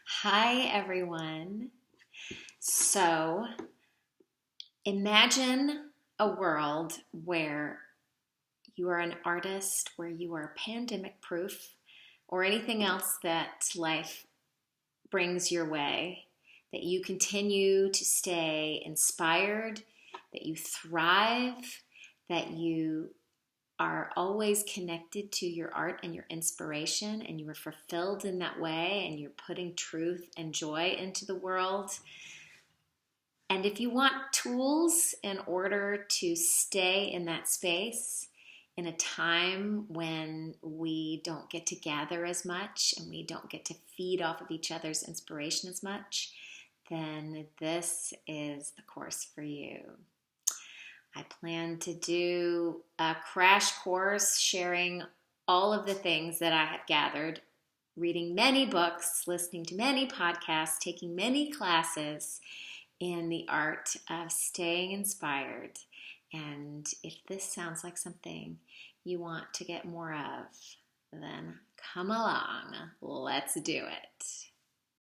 Hi, everyone. So, imagine a world where you are an artist, where you are pandemic proof, or anything else that life brings your way, that you continue to stay inspired, that you thrive, that you are always connected to your art and your inspiration, and you are fulfilled in that way, and you're putting truth and joy into the world. And if you want tools in order to stay in that space in a time when we don't get to gather as much and we don't get to feed off of each other's inspiration as much, then this is the course for you. I plan to do a crash course sharing all of the things that I have gathered, reading many books, listening to many podcasts, taking many classes in the art of staying inspired. And if this sounds like something you want to get more of, then come along. Let's do it.